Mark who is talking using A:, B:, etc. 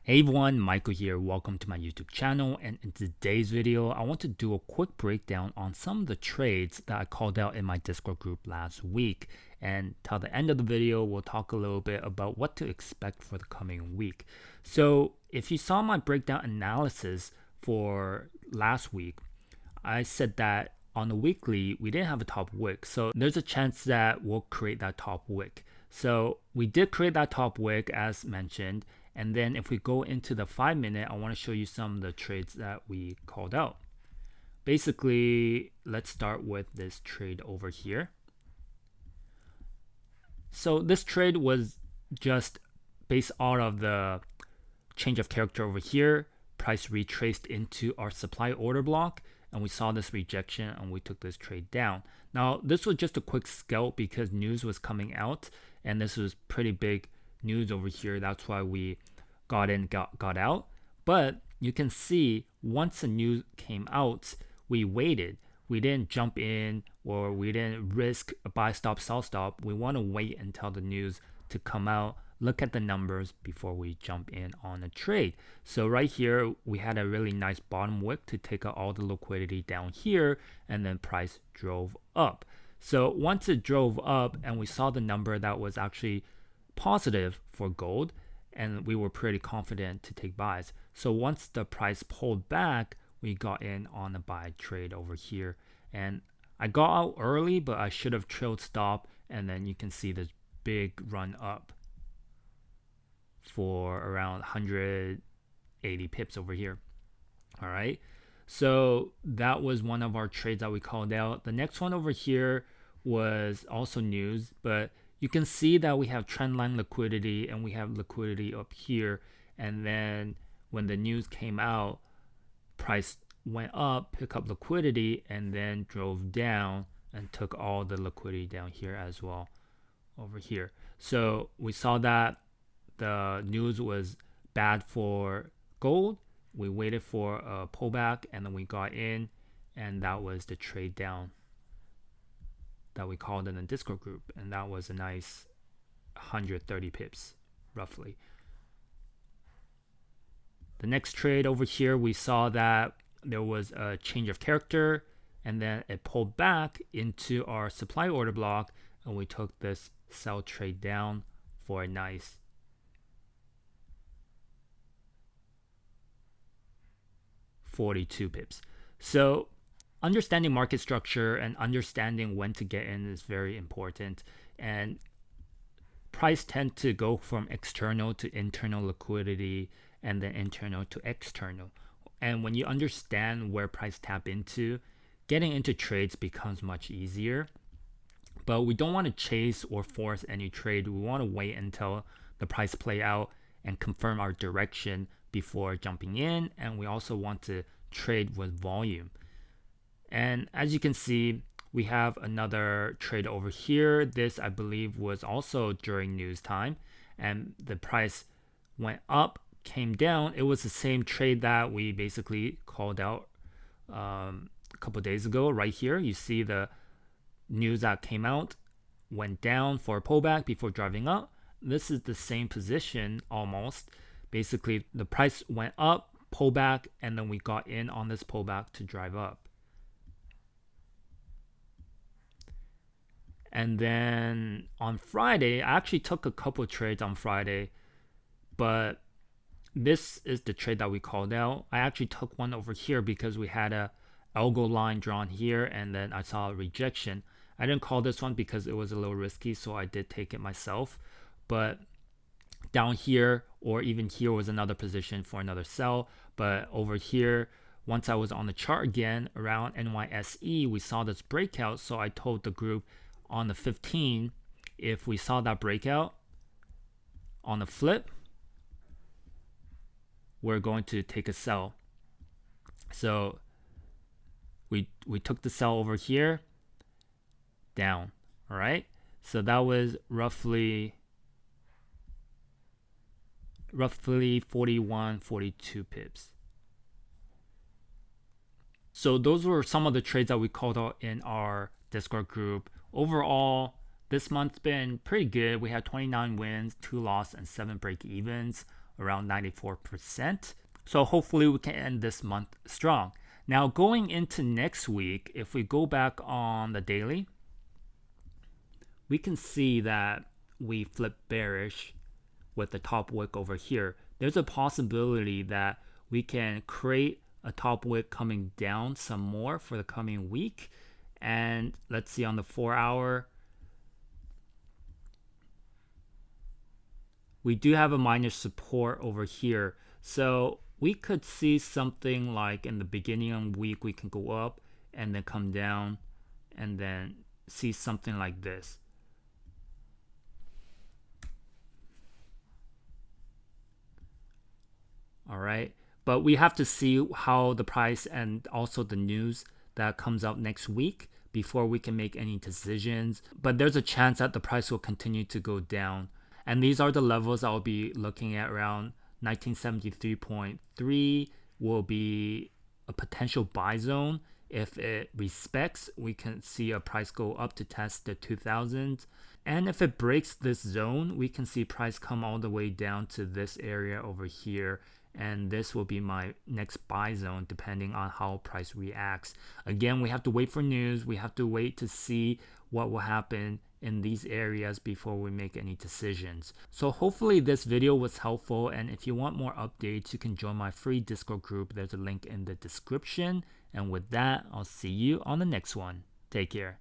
A: Hey everyone, Michael here. Welcome to my YouTube channel, and in today's video I want to do a quick breakdown on some of the trades that I called out in my Discord group last week. And till the end of the video we'll talk a little bit about what to expect for the coming week. So if you saw my breakdown analysis for last week, I said that on the weekly we didn't have a top wick, so there's a chance that we'll create that top wick. So we did create that top wick as mentioned. And then if we go into the 5-minute, I want to show you some of the trades that we called out. Basically, let's start with this trade over here. So this trade was just based out of the change of character over here. Price retraced into our supply order block, and we saw this rejection and we took this trade down. Now, this was just a quick scalp because news was coming out, and this was pretty big news over here. That's why we got in, got out. But you can see once the news came out, we waited. We didn't jump in or we didn't risk a buy stop, sell stop. We want to wait until the news to come out, look at the numbers before we jump in on a trade. So right here, we had a really nice bottom wick to take out all the liquidity down here, and then price drove up. So once it drove up and we saw the number that was actually positive for gold, and we were pretty confident to take buys. So once the price pulled back, we got in on a buy trade over here, and I got out early, but I should have trailed stop, and then you can see this big run up for around 180 pips over here. All right, so that was one of our trades that we called out. The next one over here was also news, but you can see that we have trendline liquidity and we have liquidity up here. And then when the news came out, price went up, pick up liquidity, and then drove down and took all the liquidity down here as well over here. So we saw that the news was bad for gold. We waited for a pullback and then we got in, and that was the trade down that we called in the Discord group, and that was a nice 130 pips roughly. The next trade over here, we saw that there was a change of character, and then it pulled back into our supply order block, and we took this sell trade down for a nice 42 pips. So understanding market structure and understanding when to get in is very important, and price tend to go from external to internal liquidity and then internal to external. And when you understand where price tap into, getting into trades becomes much easier. But we don't want to chase or force any trade. We want to wait until the price play out and confirm our direction before jumping in, and we also want to trade with volume. And as you can see, we have another trade over here. This, I believe, was also during news time, and the price went up, came down. It was the same trade that we basically called out a couple days ago. Right here, you see the news that came out, went down for a pullback before driving up. This is the same position almost. Basically, the price went up, pullback, and then we got in on this pullback to drive up. And then on Friday, I actually took a couple trades on Friday, but this is the trade that we called out. I actually took one over here because we had a algo line drawn here, and then I saw a rejection. I didn't call this one because it was a little risky, so I did take it myself. But down here or even here was another position for another sell. But over here, once I was on the chart again around NYSE, we saw this breakout. So I told the group on the 15, if we saw that breakout on the flip, we're going to take a sell. So we took the sell over here down. All right, so that was roughly 41, 42 pips. So those were some of the trades that we called out in our Discord group. Overall, this month's been pretty good. We had 29 wins, 2 losses, and 7 break evens. around 94%. So hopefully we can end this month strong. Now going into next week, if we go back on the daily, we can see that we flip bearish with the top wick over here. There's a possibility that we can create a top wick coming down some more for the coming week. And let's see on the 4-hour, we do have a minor support over here. So we could see something like in the beginning of the week, we can go up and then come down and then see something like this. All right, but we have to see how the price and also the news that comes out next week before we can make any decisions. But there's a chance that the price will continue to go down. And these are the levels I'll be looking at. Around 1973.3 will be a potential buy zone. If it respects, we can see a price go up to test the 2000s. And if it breaks this zone, we can see price come all the way down to this area over here. And this will be my next buy zone depending on how price reacts. Again, we have to wait for news. We have to wait to see what will happen in these areas before we make any decisions. So hopefully this video was helpful, and if you want more updates, you can join my free Discord group. There's a link in the description. And with that, I'll see you on the next one. Take care.